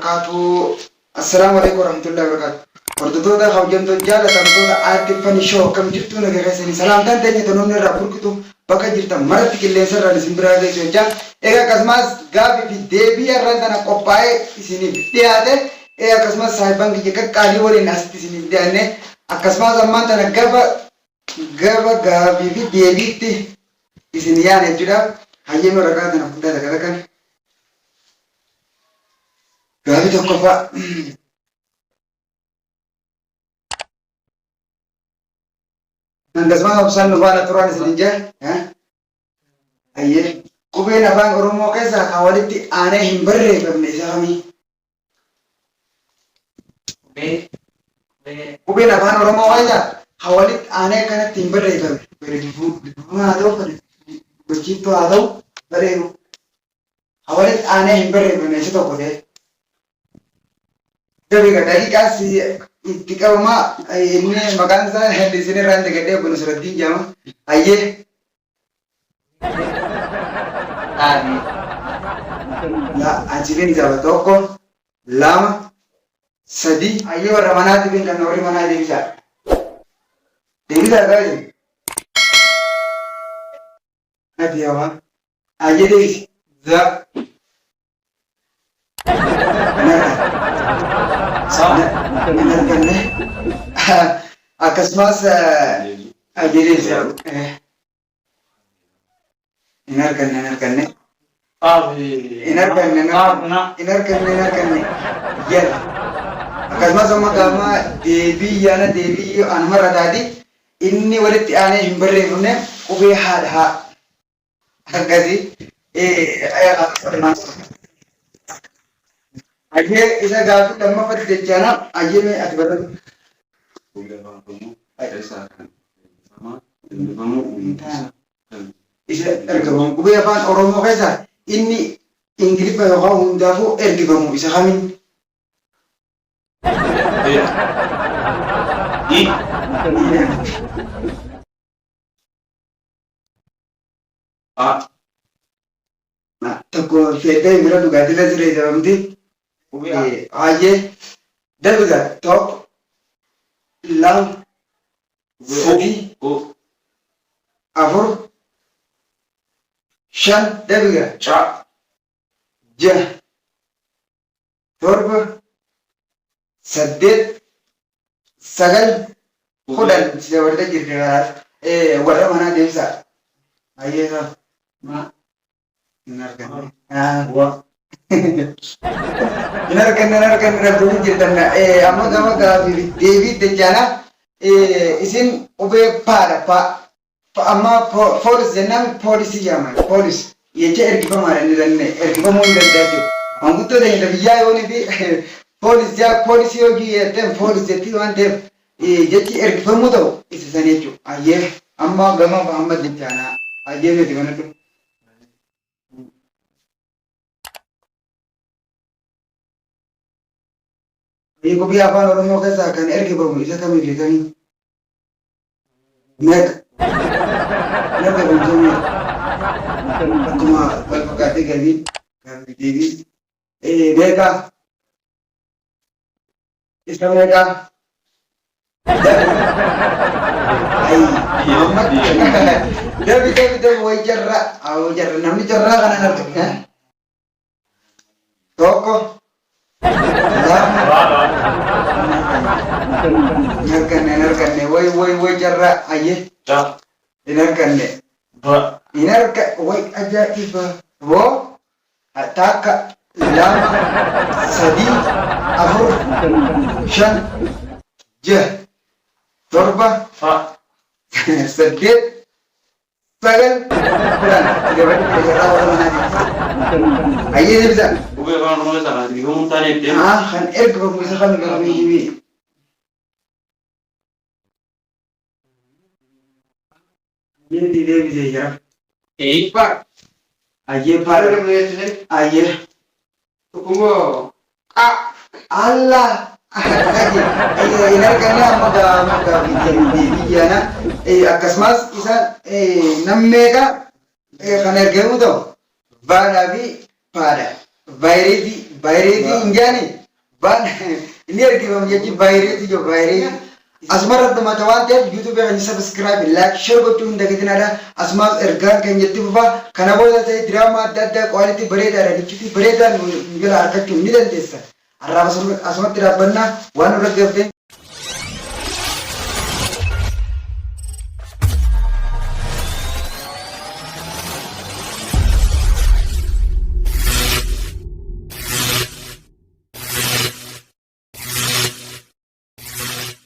وبركاته. السلام عليكم ورحمة الله وبركاته. وردتودا خوجنتو جالة تمتودا آتي فني شو كم جبتونا كيسني سلام تاني تنون رابوركتو بكا جرتا مرت كله سر رسمبرا دي سوجا إيه كاسماس غابي في دبي أرندنا كوباي إسيني بياده إيه كاسماس سايبان كي كالي ولي ناس إسيني بيانه كاسماس أمان تنا غابي في دبي تي إسيني يعني جدا هاي مرة كنا كده كده كان غابي تكوفا Nanti urusan nubana turan selinja, ya, aye, kube na bang romo kesa kawaliti ane himberre pemnesa kami. Kube na bang romo kesa kawalit ane kana timberre pem, beribu, ada apa? Begitu ada, beribu. Kawalit ane himberre pemnesa tu kode. Jadi kadang kasih Tika rumah ini makan saya di sini rantai gede bonus roti jam aye la ajibin jawab toko lama sadi aye orang mana tibin kan orang mana dia bisa kali nanti apa aye deh za Akasmas ajiris inarkan ya akasmas sama kama devi anmar tadi ini walit ane himberre bunne kube ha agasi aje isa gafi lamma fat dejana aje me atbatan isa ergabam kube afan oromo kaisa inni inggris ba yaw hundafu ergibamu isa khamin nah tako fete mira duga dile sire jamdi aye dabiga top lam sadi afur shan dabiga cha ja torba saddet sagal khudan sida warda jirga warda mana devsa aye ma narkan wa Inarkan rabbi jirtanna amma gafi devi dejana isin ube pada pa amma polis jenam polisi jaman polis yeche erkipa marani danne erkipa mo indadaju manguto de indabiya yoni bi polisi yogi yetem polis jeti wante jechi erkipa mudo isisanechu aye amma gama Muhammad dejana aye me diwanatu Ibu biar apa orang mau kesah kan ergi baru bisa kami lihat nek beruntungnya aku mah kalau kata kami TV mereka Islam mereka dia bisa mau cerah aku cerah namanya cerah kan anaknya toko Inarkan woi jarra aye inarkan woi aja iba wo ataka lama sadi afur shan jah torba sedit sagal bulan tidak boleh jarra orang mana aye bisa Uwe kan rumah sana di rumah tadi dia. kan baru bisa kami ini ini dia bisa ya Pak. aye par aye Tunggu. Allah aye inarkan maga bidiyana akasmas isa nammeka kana geudo banabi pada Bayreti injani ban ini argibam yaji bayreti jo bayreti asmara to matawan te youtube kan subscribe like share go tun daga tinada asma ergan kan yetti bufa kana boda tay drama dadda quality bareda da dikiti bareda ngala arkatu ni dan dessa arra asma tirabanna wanu ragabde